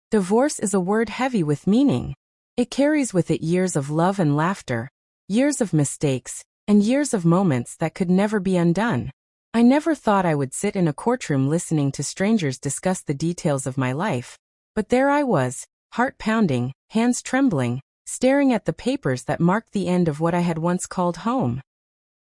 Divorce is a word heavy with meaning. It carries with it years of love and laughter, years of mistakes, and years of moments that could never be undone. I never thought I would sit in a courtroom listening to strangers discuss the details of my life, but there I was, heart pounding, hands trembling, staring at the papers that marked the end of what I had once called home.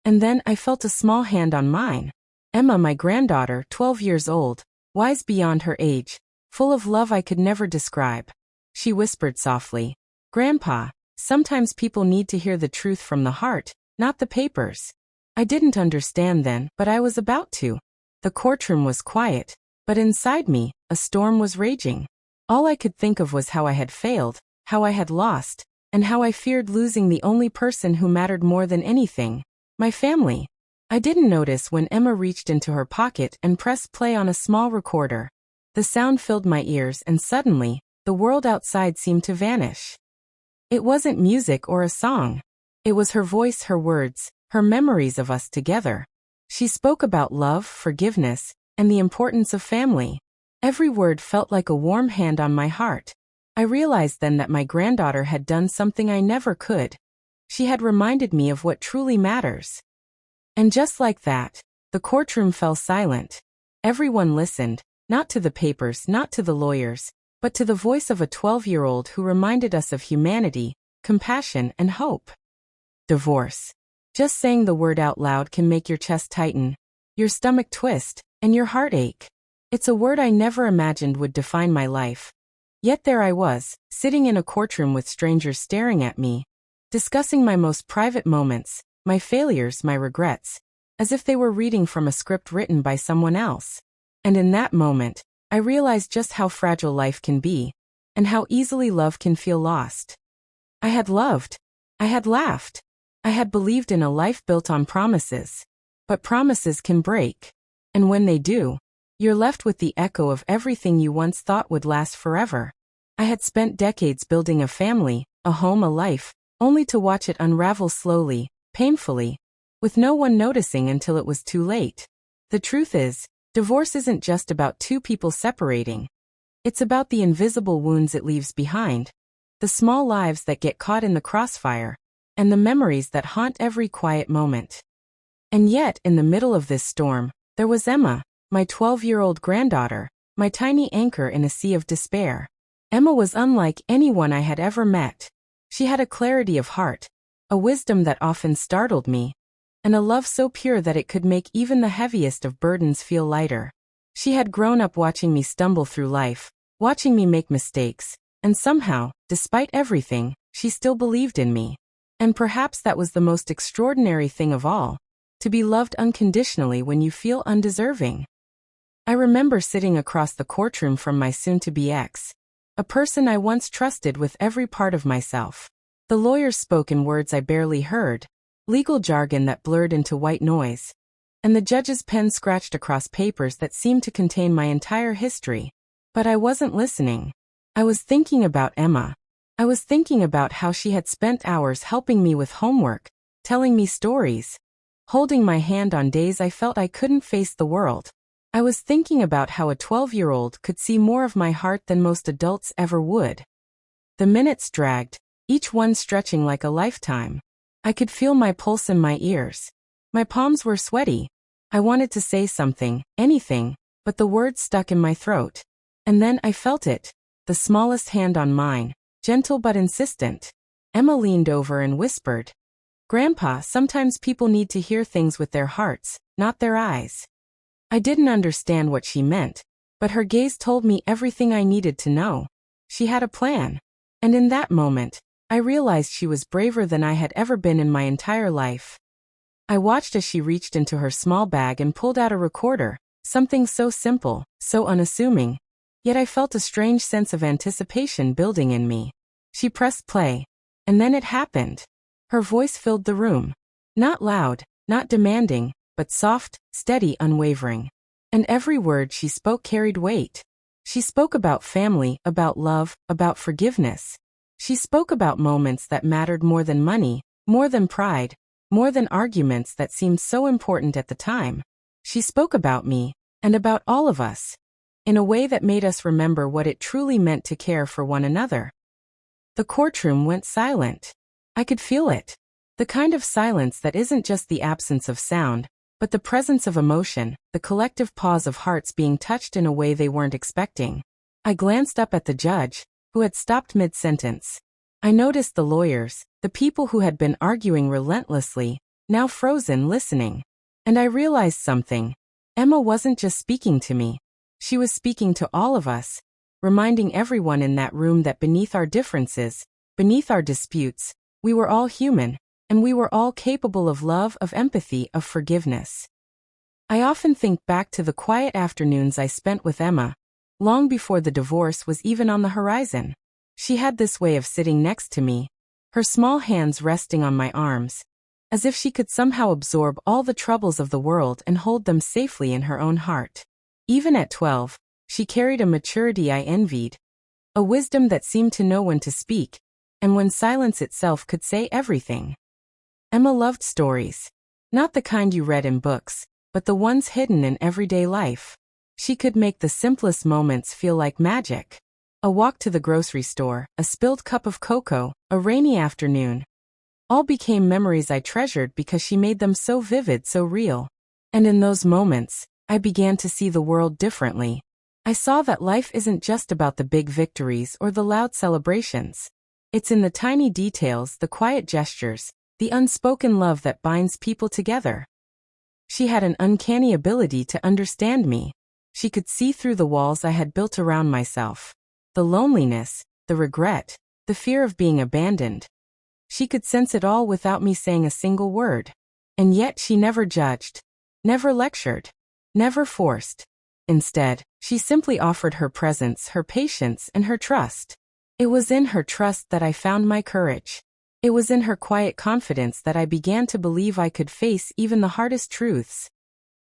And then I felt a small hand on mine. Emma, my granddaughter, 12 years old, wise beyond her age, full of love I could never describe. She whispered softly, "Grandpa, sometimes people need to hear the truth from the heart, not the papers." I didn't understand then, but I was about to. The courtroom was quiet, but inside me, a storm was raging. All I could think of was how I had failed, how I had lost, and how I feared losing the only person who mattered more than anything, my family. I didn't notice when Emma reached into her pocket and pressed play on a small recorder. The sound filled my ears and suddenly, the world outside seemed to vanish. It wasn't music or a song. It was her voice, her words, her memories of us together. She spoke about love, forgiveness, and the importance of family. Every word felt like a warm hand on my heart. I realized then that my granddaughter had done something I never could. She had reminded me of what truly matters. And just like that, the courtroom fell silent. Everyone listened, not to the papers, not to the lawyers, but to the voice of a 12-year-old who reminded us of humanity, compassion, and hope. Divorce. Just saying the word out loud can make your chest tighten, your stomach twist, and your heart ache. It's a word I never imagined would define my life. Yet there I was, sitting in a courtroom with strangers staring at me, discussing my most private moments, my failures, my regrets, as if they were reading from a script written by someone else. And in that moment, I realized just how fragile life can be, and how easily love can feel lost. I had loved. I had laughed. I had believed in a life built on promises. But promises can break. And when they do, you're left with the echo of everything you once thought would last forever. I had spent decades building a family, a home, a life, only to watch it unravel slowly, painfully, with no one noticing until it was too late. The truth is, divorce isn't just about two people separating. It's about the invisible wounds it leaves behind, the small lives that get caught in the crossfire, and the memories that haunt every quiet moment. And yet, in the middle of this storm, there was Emma, my 12-year-old granddaughter, my tiny anchor in a sea of despair. Emma was unlike anyone I had ever met. She had a clarity of heart, a wisdom that often startled me, and a love so pure that it could make even the heaviest of burdens feel lighter. She had grown up watching me stumble through life, watching me make mistakes, and somehow, despite everything, she still believed in me. And perhaps that was the most extraordinary thing of all, to be loved unconditionally when you feel undeserving. I remember sitting across the courtroom from my soon-to-be ex, a person I once trusted with every part of myself. The lawyers spoke in words I barely heard, legal jargon that blurred into white noise, and the judge's pen scratched across papers that seemed to contain my entire history. But I wasn't listening. I was thinking about Emma. I was thinking about how she had spent hours helping me with homework, telling me stories, holding my hand on days I felt I couldn't face the world. I was thinking about how a 12-year-old could see more of my heart than most adults ever would. The minutes dragged, each one stretching like a lifetime. I could feel my pulse in my ears. My palms were sweaty. I wanted to say something, anything, but the words stuck in my throat. And then I felt it, the smallest hand on mine, gentle but insistent. Emma leaned over and whispered, "Grandpa, sometimes people need to hear things with their hearts, not their eyes." I didn't understand what she meant, but her gaze told me everything I needed to know. She had a plan. And in that moment, I realized she was braver than I had ever been in my entire life. I watched as she reached into her small bag and pulled out a recorder, something so simple, so unassuming. Yet I felt a strange sense of anticipation building in me. She pressed play. And then it happened. Her voice filled the room. Not loud, not demanding, but soft, steady, unwavering. And every word she spoke carried weight. She spoke about family, about love, about forgiveness. She spoke about moments that mattered more than money, more than pride, more than arguments that seemed so important at the time. She spoke about me, and about all of us. in a way that made us remember what it truly meant to care for one another. The courtroom went silent. I could feel it. The kind of silence that isn't just the absence of sound, but the presence of emotion, the collective pause of hearts being touched in a way they weren't expecting. I glanced up at the judge, who had stopped mid-sentence. I noticed the lawyers, the people who had been arguing relentlessly, now frozen listening. And I realized something. Emma wasn't just speaking to me. She was speaking to all of us, reminding everyone in that room that beneath our differences, beneath our disputes, we were all human, and we were all capable of love, of empathy, of forgiveness. I often think back to the quiet afternoons I spent with Emma, long before the divorce was even on the horizon. She had this way of sitting next to me, her small hands resting on my arms, as if she could somehow absorb all the troubles of the world and hold them safely in her own heart. Even at 12, she carried a maturity I envied, a wisdom that seemed to know when to speak, and when silence itself could say everything. Emma loved stories. Not the kind you read in books, but the ones hidden in everyday life. She could make the simplest moments feel like magic. A walk to the grocery store, a spilled cup of cocoa, a rainy afternoon. All became memories I treasured because she made them so vivid, so real. And in those moments, I began to see the world differently. I saw that life isn't just about the big victories or the loud celebrations. It's in the tiny details, the quiet gestures, the unspoken love that binds people together. She had an uncanny ability to understand me. She could see through the walls I had built around myself. The loneliness, the regret, the fear of being abandoned. She could sense it all without me saying a single word. And yet she never judged, never lectured, never forced. Instead, she simply offered her presence, her patience, and her trust. It was in her trust that I found my courage. It was in her quiet confidence that I began to believe I could face even the hardest truths.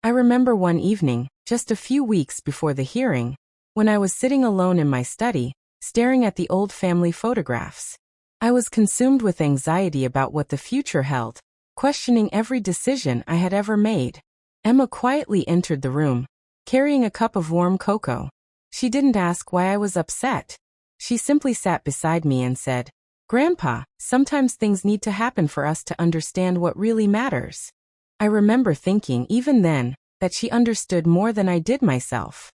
I remember one evening, just a few weeks before the hearing, when I was sitting alone in my study, staring at the old family photographs. I was consumed with anxiety about what the future held, questioning every decision I had ever made. Emma quietly entered the room, carrying a cup of warm cocoa. She didn't ask why I was upset. She simply sat beside me and said, "Grandpa, sometimes things need to happen for us to understand what really matters." I remember thinking, even then, that she understood more than I did myself.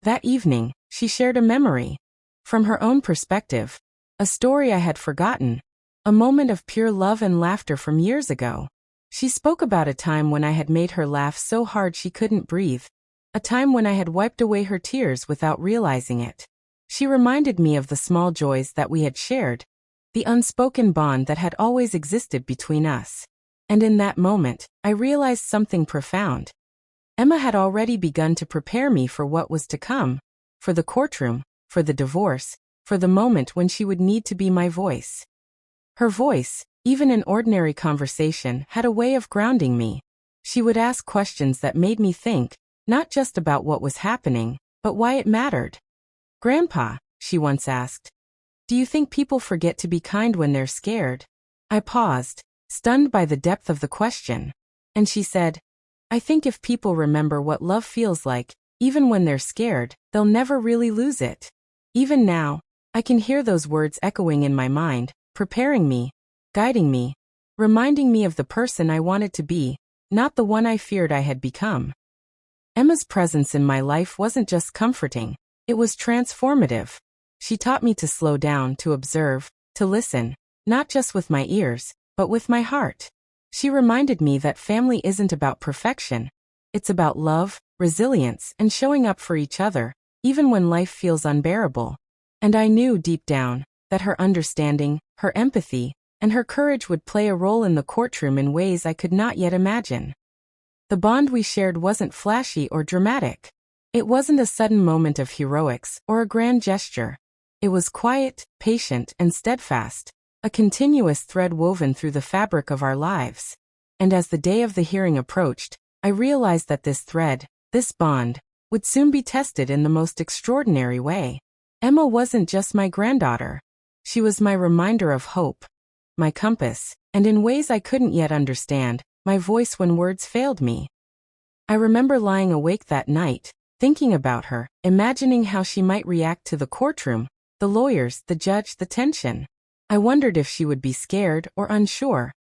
That evening, she shared a memory. From her own perspective, a story I had forgotten, a moment of pure love and laughter from years ago. She spoke about a time when I had made her laugh so hard she couldn't breathe, a time when I had wiped away her tears without realizing it. She reminded me of the small joys that we had shared, the unspoken bond that had always existed between us. And in that moment, I realized something profound. Emma had already begun to prepare me for what was to come, for the courtroom, for the divorce, for the moment when she would need to be my voice. Her voice, even in ordinary conversation, had a way of grounding me. She would ask questions that made me think, not just about what was happening, but why it mattered. "Grandpa," she once asked, "do you think people forget to be kind when they're scared?" I paused, stunned by the depth of the question. And she said, "I think if people remember what love feels like, even when they're scared, they'll never really lose it." Even now, I can hear those words echoing in my mind, preparing me, guiding me, reminding me of the person I wanted to be, not the one I feared I had become. Emma's presence in my life wasn't just comforting, it was transformative. She taught me to slow down, to observe, to listen, not just with my ears, but with my heart. She reminded me that family isn't about perfection. It's about love, resilience, and showing up for each other, even when life feels unbearable. And I knew deep down that her understanding, her empathy, and her courage would play a role in the courtroom in ways I could not yet imagine. The bond we shared wasn't flashy or dramatic. It wasn't a sudden moment of heroics or a grand gesture. It was quiet, patient, and steadfast, a continuous thread woven through the fabric of our lives. And as the day of the hearing approached, I realized that this thread, this bond, would soon be tested in the most extraordinary way. Emma wasn't just my granddaughter. She was my reminder of hope, my compass, and in ways I couldn't yet understand, my voice when words failed me. I remember lying awake that night, thinking about her, imagining how she might react to the courtroom, the lawyers, the judge, the tension. I wondered if she would be scared or unsure,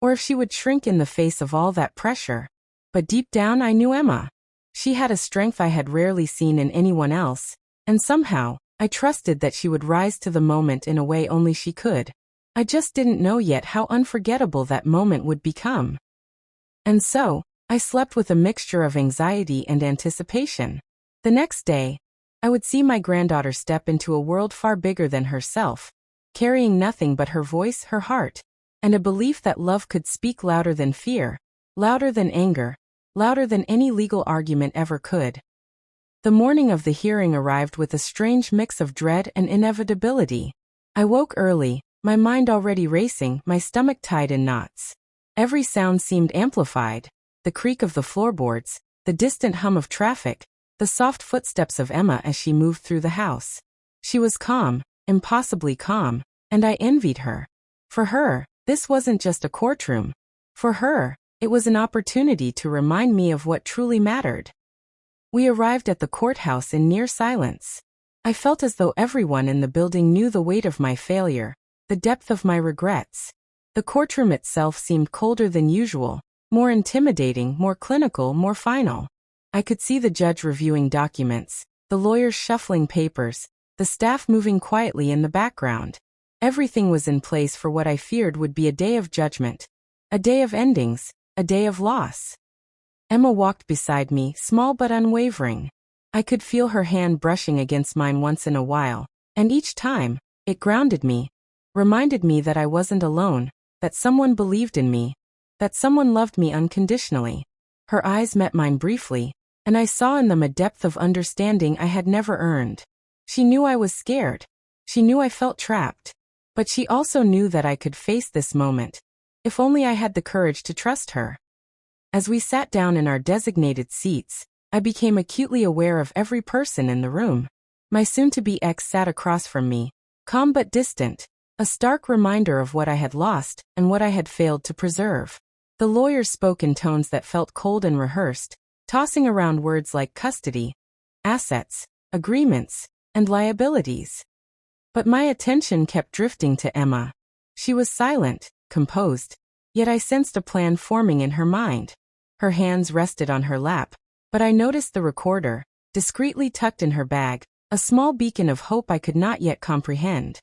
or if she would shrink in the face of all that pressure. But deep down I knew Emma. She had a strength I had rarely seen in anyone else, and somehow, I trusted that she would rise to the moment in a way only she could. I just didn't know yet how unforgettable that moment would become. And so, I slept with a mixture of anxiety and anticipation. The next day, I would see my granddaughter step into a world far bigger than herself, carrying nothing but her voice, her heart, and a belief that love could speak louder than fear, louder than anger, louder than any legal argument ever could. The morning of the hearing arrived with a strange mix of dread and inevitability. I woke early, my mind already racing, my stomach tied in knots. Every sound seemed amplified: the creak of the floorboards, the distant hum of traffic, the soft footsteps of Emma as she moved through the house. She was calm, impossibly calm, and I envied her. For her, this wasn't just a courtroom. For her, it was an opportunity to remind me of what truly mattered. We arrived at the courthouse in near silence. I felt as though everyone in the building knew the weight of my failure, the depth of my regrets. The courtroom itself seemed colder than usual, more intimidating, more clinical, more final. I could see the judge reviewing documents, the lawyers shuffling papers, the staff moving quietly in the background. Everything was in place for what I feared would be a day of judgment, a day of endings, a day of loss. Emma walked beside me, small but unwavering. I could feel her hand brushing against mine once in a while, and each time, it grounded me, reminded me that I wasn't alone, that someone believed in me, that someone loved me unconditionally. Her eyes met mine briefly, and I saw in them a depth of understanding I had never earned. She knew I was scared. She knew I felt trapped. But she also knew that I could face this moment, if only I had the courage to trust her. As we sat down in our designated seats, I became acutely aware of every person in the room. My soon-to-be ex sat across from me, calm but distant, a stark reminder of what I had lost and what I had failed to preserve. The lawyers spoke in tones that felt cold and rehearsed, tossing around words like custody, assets, agreements, and liabilities. But my attention kept drifting to Emma. She was silent, composed, yet I sensed a plan forming in her mind. Her hands rested on her lap, but I noticed the recorder, discreetly tucked in her bag, a small beacon of hope I could not yet comprehend.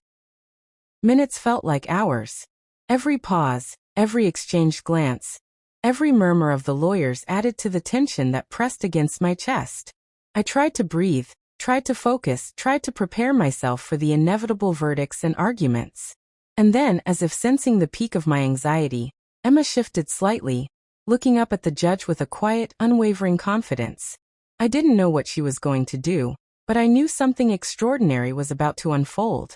Minutes felt like hours. Every pause, every exchanged glance, every murmur of the lawyers added to the tension that pressed against my chest. I tried to breathe, tried to focus, tried to prepare myself for the inevitable verdicts and arguments. And then, as if sensing the peak of my anxiety, Emma shifted slightly, looking up at the judge with a quiet, unwavering confidence. I didn't know what she was going to do, but I knew something extraordinary was about to unfold.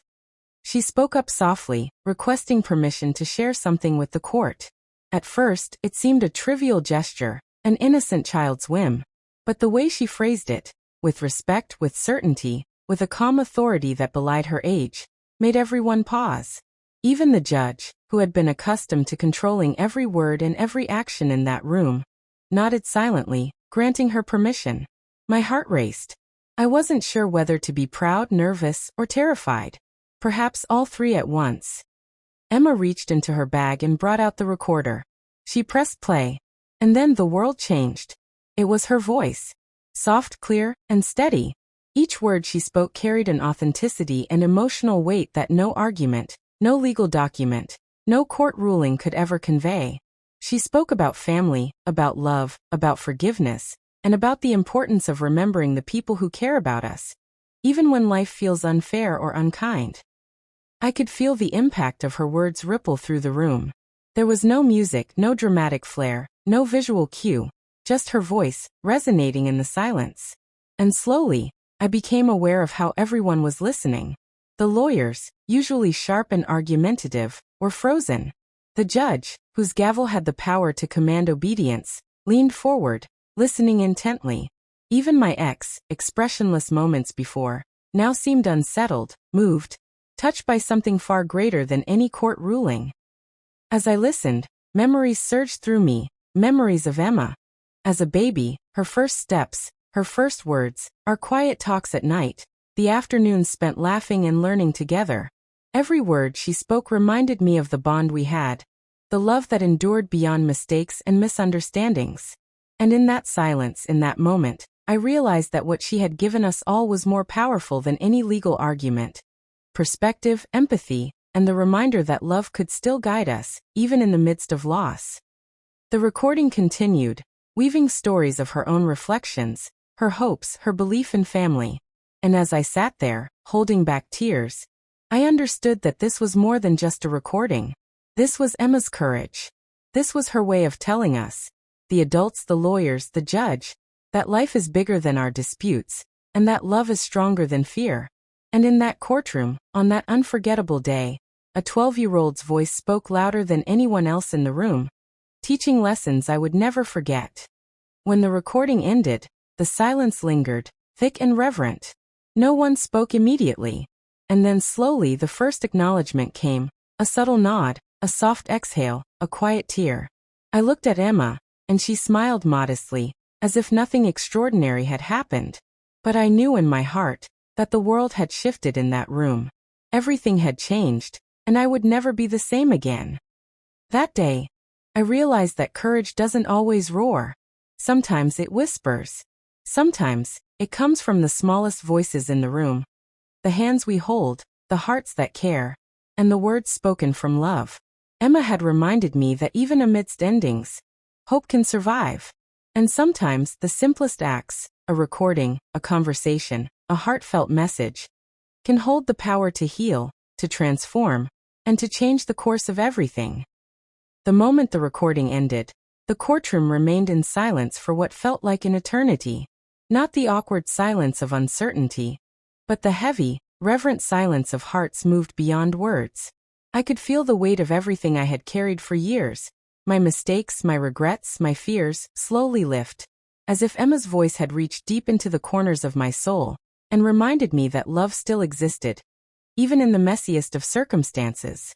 She spoke up softly, requesting permission to share something with the court. At first, it seemed a trivial gesture, an innocent child's whim. But the way she phrased it, with respect, with certainty, with a calm authority that belied her age, made everyone pause. Even the judge, who had been accustomed to controlling every word and every action in that room, nodded silently, granting her permission. My heart raced. I wasn't sure whether to be proud, nervous, or terrified. Perhaps all three at once. Emma reached into her bag and brought out the recorder. She pressed play. And then the world changed. It was her voice. Soft, clear, and steady. Each word she spoke carried an authenticity and emotional weight that no argument, no legal document, no court ruling could ever convey. She spoke about family, about love, about forgiveness, and about the importance of remembering the people who care about us, even when life feels unfair or unkind. I could feel the impact of her words ripple through the room. There was no music, no dramatic flair, no visual cue, just her voice, resonating in the silence. And slowly, I became aware of how everyone was listening. The lawyers, usually sharp and argumentative, were frozen. The judge, whose gavel had the power to command obedience, leaned forward, listening intently. Even my ex, expressionless moments before, now seemed unsettled, moved, touched by something far greater than any court ruling. As I listened, memories surged through me, memories of Emma. As a baby, her first steps, her first words, our quiet talks at night, the afternoons spent laughing and learning together. Every word she spoke reminded me of the bond we had, the love that endured beyond mistakes and misunderstandings. And in that silence, in that moment, I realized that what she had given us all was more powerful than any legal argument. Perspective, empathy, and the reminder that love could still guide us, even in the midst of loss. The recording continued, weaving stories of her own reflections, her hopes, her belief in family. And as I sat there, holding back tears, I understood that this was more than just a recording. This was Emma's courage. This was her way of telling us, the adults, the lawyers, the judge, that life is bigger than our disputes, and that love is stronger than fear. And in that courtroom, on that unforgettable day, a 12-year-old's voice spoke louder than anyone else in the room, teaching lessons I would never forget. When the recording ended, the silence lingered, thick and reverent. No one spoke immediately. And then slowly the first acknowledgement came, a subtle nod, a soft exhale, a quiet tear. I looked at Emma, and she smiled modestly, as if nothing extraordinary had happened. But I knew in my heart that the world had shifted in that room. Everything had changed, and I would never be the same again. That day, I realized that courage doesn't always roar. Sometimes it whispers. Sometimes, it comes from the smallest voices in the room. The hands we hold, the hearts that care, and the words spoken from love. Emma had reminded me that even amidst endings, hope can survive. And sometimes the simplest acts, a recording, a conversation, a heartfelt message, can hold the power to heal, to transform, and to change the course of everything. The moment the recording ended, the courtroom remained in silence for what felt like an eternity. Not the awkward silence of uncertainty, but the heavy, reverent silence of hearts moved beyond words. I could feel the weight of everything I had carried for years, my mistakes, my regrets, my fears, slowly lift, as if Emma's voice had reached deep into the corners of my soul, and reminded me that love still existed, even in the messiest of circumstances.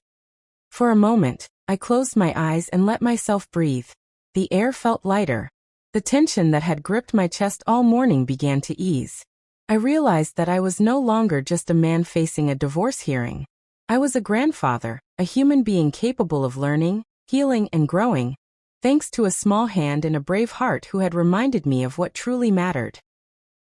For a moment, I closed my eyes and let myself breathe. The air felt lighter. The tension that had gripped my chest all morning began to ease. I realized that I was no longer just a man facing a divorce hearing. I was a grandfather, a human being capable of learning, healing, and growing, thanks to a small hand and a brave heart who had reminded me of what truly mattered.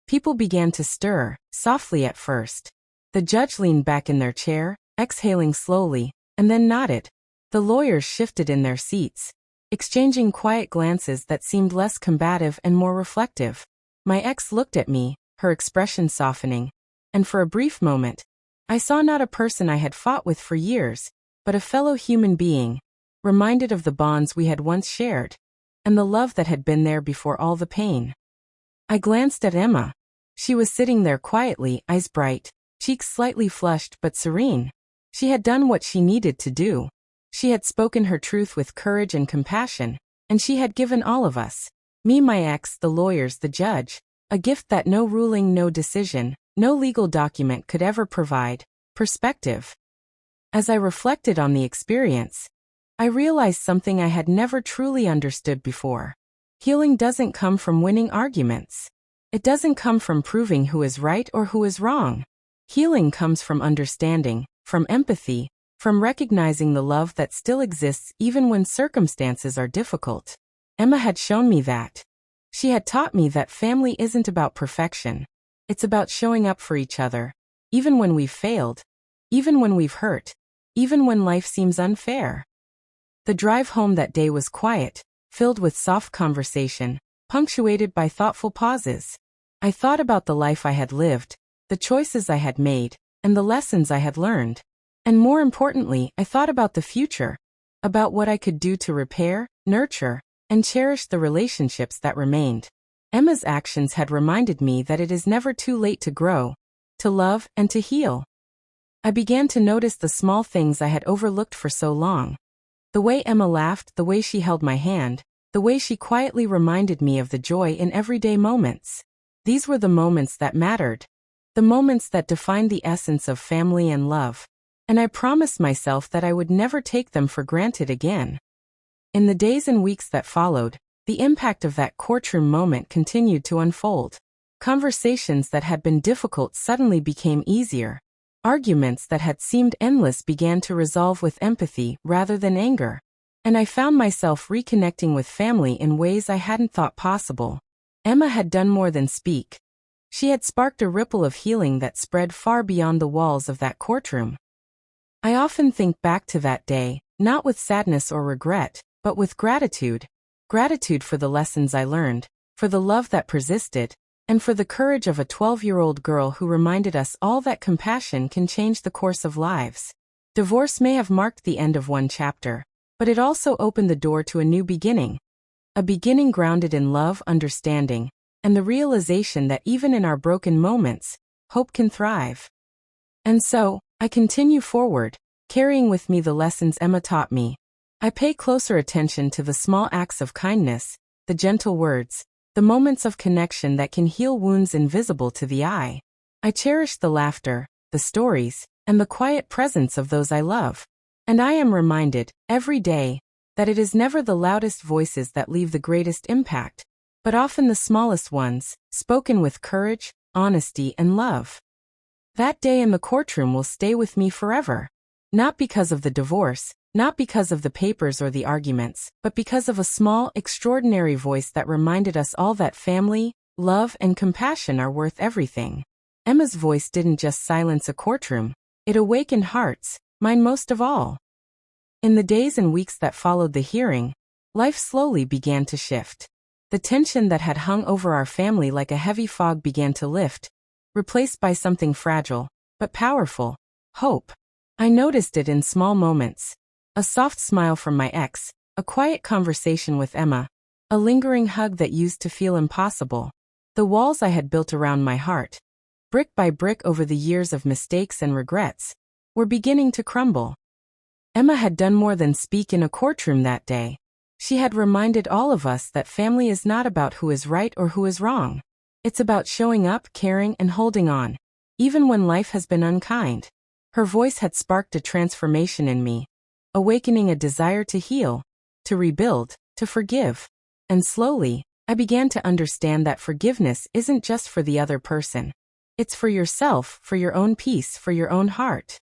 People began to stir, softly at first. The judge leaned back in their chair, exhaling slowly, and then nodded. The lawyers shifted in their seats, exchanging quiet glances that seemed less combative and more reflective. My ex looked at me, her expression softening, and for a brief moment, I saw not a person I had fought with for years, but a fellow human being, reminded of the bonds we had once shared, and the love that had been there before all the pain. I glanced at Emma. She was sitting there quietly, eyes bright, cheeks slightly flushed but serene. She had done what she needed to do. She had spoken her truth with courage and compassion, and she had given all of us, me, my ex, the lawyers, the judge, a gift that no ruling, no decision, no legal document could ever provide: perspective. As I reflected on the experience, I realized something I had never truly understood before. Healing doesn't come from winning arguments. It doesn't come from proving who is right or who is wrong. Healing comes from understanding, from empathy, from recognizing the love that still exists even when circumstances are difficult. Emma had shown me that. She had taught me that family isn't about perfection. It's about showing up for each other, even when we've failed, even when we've hurt, even when life seems unfair. The drive home that day was quiet, filled with soft conversation, punctuated by thoughtful pauses. I thought about the life I had lived, the choices I had made, and the lessons I had learned. And more importantly, I thought about the future, about what I could do to repair, nurture, and cherish the relationships that remained. Emma's actions had reminded me that it is never too late to grow, to love, and to heal. I began to notice the small things I had overlooked for so long. The way Emma laughed, the way she held my hand, the way she quietly reminded me of the joy in everyday moments. These were the moments that mattered, the moments that defined the essence of family and love. And I promised myself that I would never take them for granted again. In the days and weeks that followed, the impact of that courtroom moment continued to unfold. Conversations that had been difficult suddenly became easier. Arguments that had seemed endless began to resolve with empathy rather than anger. And I found myself reconnecting with family in ways I hadn't thought possible. Emma had done more than speak. She had sparked a ripple of healing that spread far beyond the walls of that courtroom. I often think back to that day, not with sadness or regret, but with gratitude. Gratitude for the lessons I learned, for the love that persisted, and for the courage of a 12-year-old girl who reminded us all that compassion can change the course of lives. Divorce may have marked the end of one chapter, but it also opened the door to a new beginning. A beginning grounded in love, understanding, and the realization that even in our broken moments, hope can thrive. And so, I continue forward, carrying with me the lessons Emma taught me. I pay closer attention to the small acts of kindness, the gentle words, the moments of connection that can heal wounds invisible to the eye. I cherish the laughter, the stories, and the quiet presence of those I love. And I am reminded, every day, that it is never the loudest voices that leave the greatest impact, but often the smallest ones, spoken with courage, honesty, and love. That day in the courtroom will stay with me forever. Not because of the divorce, not because of the papers or the arguments, but because of a small, extraordinary voice that reminded us all that family, love, and compassion are worth everything. Emma's voice didn't just silence a courtroom, it awakened hearts, mine most of all. In the days and weeks that followed the hearing, life slowly began to shift. The tension that had hung over our family like a heavy fog began to lift, replaced by something fragile, but powerful, hope. I noticed it in small moments. A soft smile from my ex, a quiet conversation with Emma, a lingering hug that used to feel impossible. The walls I had built around my heart, brick by brick over the years of mistakes and regrets, were beginning to crumble. Emma had done more than speak in a courtroom that day. She had reminded all of us that family is not about who is right or who is wrong. It's about showing up, caring, and holding on, even when life has been unkind. Her voice had sparked a transformation in me, awakening a desire to heal, to rebuild, to forgive. And slowly, I began to understand that forgiveness isn't just for the other person. It's for yourself, for your own peace, for your own heart.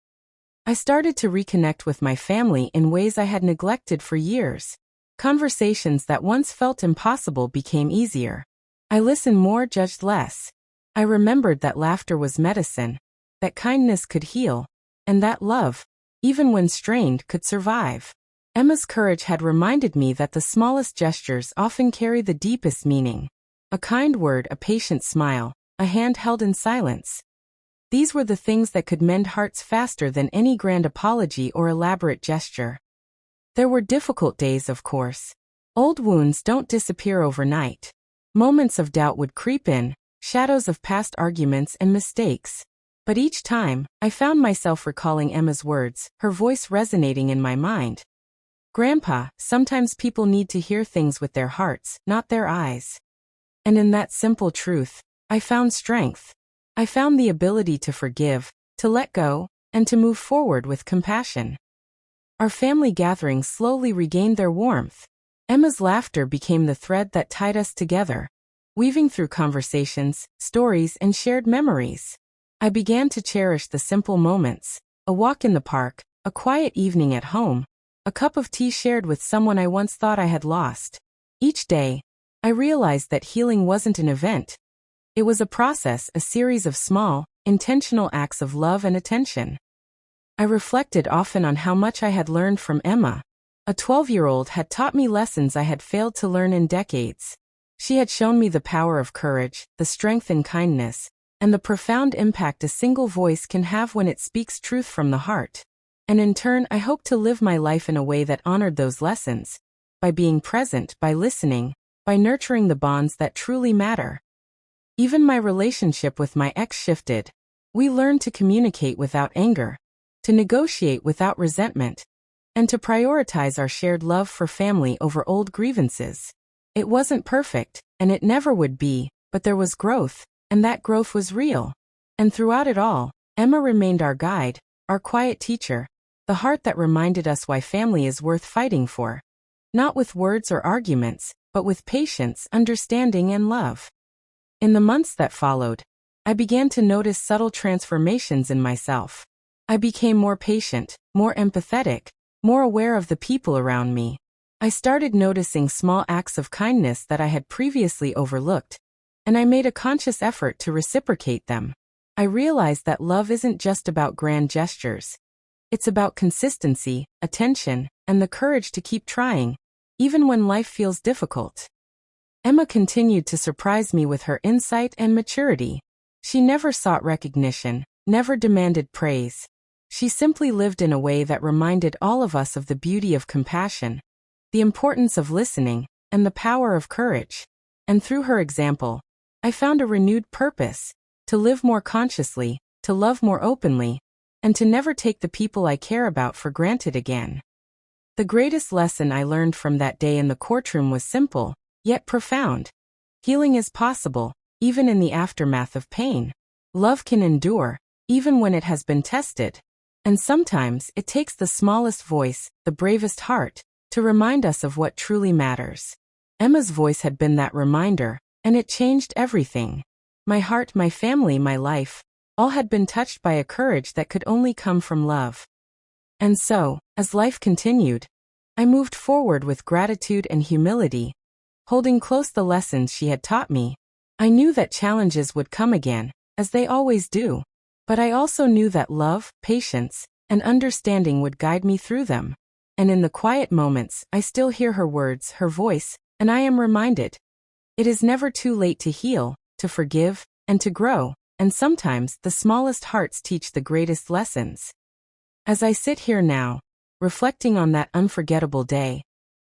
I started to reconnect with my family in ways I had neglected for years. Conversations that once felt impossible became easier. I listened more, judged less. I remembered that laughter was medicine, that kindness could heal, and that love, even when strained, could survive. Emma's courage had reminded me that the smallest gestures often carry the deepest meaning. A kind word, a patient smile, a hand held in silence. These were the things that could mend hearts faster than any grand apology or elaborate gesture. There were difficult days, of course. Old wounds don't disappear overnight. Moments of doubt would creep in, shadows of past arguments and mistakes. But each time, I found myself recalling Emma's words, her voice resonating in my mind. Grandpa, sometimes people need to hear things with their hearts, not their eyes. And in that simple truth, I found strength. I found the ability to forgive, to let go, and to move forward with compassion. Our family gatherings slowly regained their warmth. Emma's laughter became the thread that tied us together, weaving through conversations, stories, and shared memories. I began to cherish the simple moments, a walk in the park, a quiet evening at home, a cup of tea shared with someone I once thought I had lost. Each day, I realized that healing wasn't an event. It was a process, a series of small, intentional acts of love and attention. I reflected often on how much I had learned from Emma. A 12-year-old had taught me lessons I had failed to learn in decades. She had shown me the power of courage, the strength in kindness, and the profound impact a single voice can have when it speaks truth from the heart. And in turn, I hope to live my life in a way that honored those lessons, by being present, by listening, by nurturing the bonds that truly matter. Even my relationship with my ex shifted. We learned to communicate without anger, to negotiate without resentment, and to prioritize our shared love for family over old grievances. It wasn't perfect, and it never would be, but there was growth, and that growth was real. And throughout it all, Emma remained our guide, our quiet teacher, the heart that reminded us why family is worth fighting for. Not with words or arguments, but with patience, understanding, and love. In the months that followed, I began to notice subtle transformations in myself. I became more patient, more empathetic, more aware of the people around me. I started noticing small acts of kindness that I had previously overlooked, and I made a conscious effort to reciprocate them. I realized that love isn't just about grand gestures. It's about consistency, attention, and the courage to keep trying, even when life feels difficult. Emma continued to surprise me with her insight and maturity. She never sought recognition, never demanded praise. She simply lived in a way that reminded all of us of the beauty of compassion, the importance of listening, and the power of courage. And through her example, I found a renewed purpose: to live more consciously, to love more openly, and to never take the people I care about for granted again. The greatest lesson I learned from that day in the courtroom was simple, yet profound. Healing is possible, even in the aftermath of pain. Love can endure, even when it has been tested. And sometimes it takes the smallest voice, the bravest heart, to remind us of what truly matters. Emma's voice had been that reminder, and it changed everything. My heart, my family, my life, all had been touched by a courage that could only come from love. And so, as life continued, I moved forward with gratitude and humility, holding close the lessons she had taught me. I knew that challenges would come again, as they always do. But I also knew that love, patience, and understanding would guide me through them. And in the quiet moments, I still hear her words, her voice, and I am reminded. It is never too late to heal, to forgive, and to grow, and sometimes the smallest hearts teach the greatest lessons. As I sit here now, reflecting on that unforgettable day,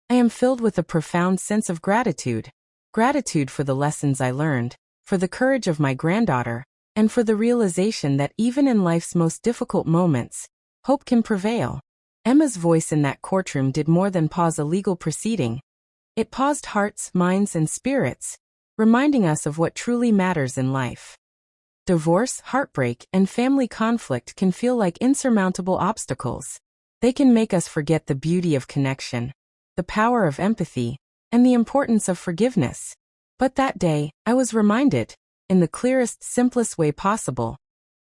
I am filled with a profound sense of gratitude. Gratitude for the lessons I learned, for the courage of my granddaughter, and for the realization that even in life's most difficult moments, hope can prevail. Emma's voice in that courtroom did more than pause a legal proceeding. It paused hearts, minds, and spirits, reminding us of what truly matters in life. Divorce, heartbreak, and family conflict can feel like insurmountable obstacles. They can make us forget the beauty of connection, the power of empathy, and the importance of forgiveness. But that day, I was reminded, in the clearest, simplest way possible,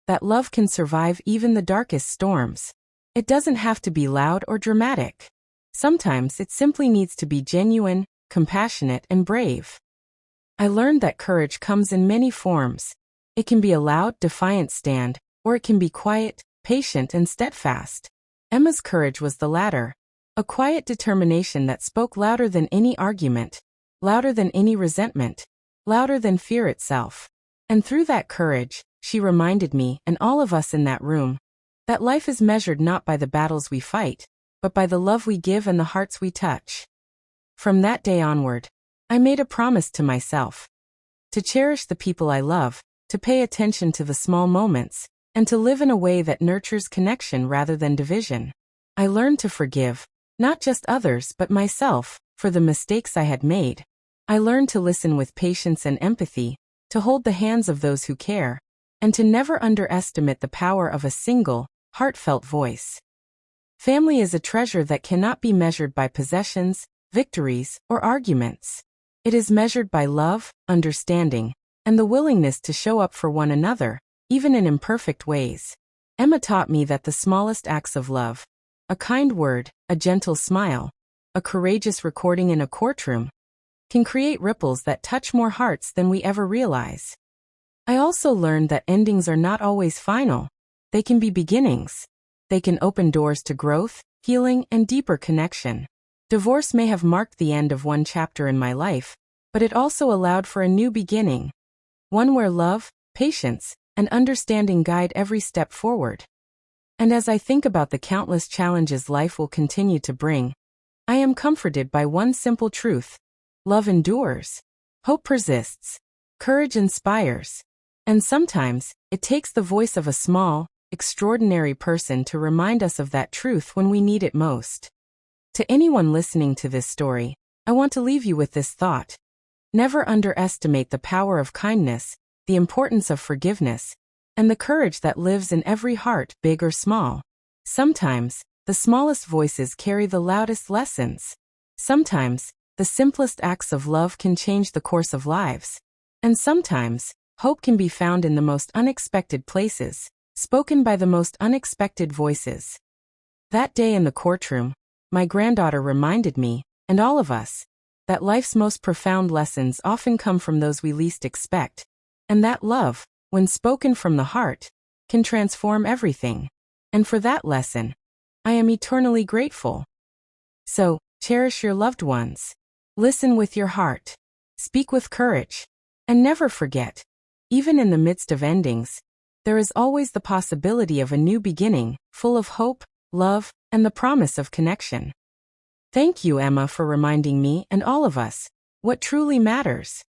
that love can survive even the darkest storms. It doesn't have to be loud or dramatic. Sometimes it simply needs to be genuine, compassionate, and brave. I learned that courage comes in many forms. It can be a loud, defiant stand, or it can be quiet, patient, and steadfast. Emma's courage was the latter, a quiet determination that spoke louder than any argument, louder than any resentment, louder than fear itself. And through that courage, she reminded me, and all of us in that room, that life is measured not by the battles we fight, but by the love we give and the hearts we touch. From that day onward, I made a promise to myself: to cherish the people I love, to pay attention to the small moments, and to live in a way that nurtures connection rather than division. I learned to forgive, not just others but myself, for the mistakes I had made. I learned to listen with patience and empathy, to hold the hands of those who care, and to never underestimate the power of a single, heartfelt voice. Family is a treasure that cannot be measured by possessions, victories, or arguments. It is measured by love, understanding, and the willingness to show up for one another, even in imperfect ways. Emma taught me that the smallest acts of love, a kind word, a gentle smile, a courageous recording in a courtroom, can create ripples that touch more hearts than we ever realize. I also learned that endings are not always final. They can be beginnings. They can open doors to growth, healing, and deeper connection. Divorce may have marked the end of one chapter in my life, but it also allowed for a new beginning. One where love, patience, and understanding guide every step forward. And as I think about the countless challenges life will continue to bring, I am comforted by one simple truth: love endures, hope persists, courage inspires, and sometimes it takes the voice of a small, extraordinary person to remind us of that truth when we need it most. To anyone listening to this story, I want to leave you with this thought: never underestimate the power of kindness, the importance of forgiveness, and the courage that lives in every heart, big or small. Sometimes, the smallest voices carry the loudest lessons. Sometimes, the simplest acts of love can change the course of lives. And sometimes, hope can be found in the most unexpected places, spoken by the most unexpected voices. That day in the courtroom, my granddaughter reminded me, and all of us, that life's most profound lessons often come from those we least expect, and that love, when spoken from the heart, can transform everything. And for that lesson, I am eternally grateful. So, cherish your loved ones. Listen with your heart. Speak with courage. And never forget, even in the midst of endings, there is always the possibility of a new beginning, full of hope, love, and the promise of connection. Thank you, Emma, for reminding me and all of us what truly matters.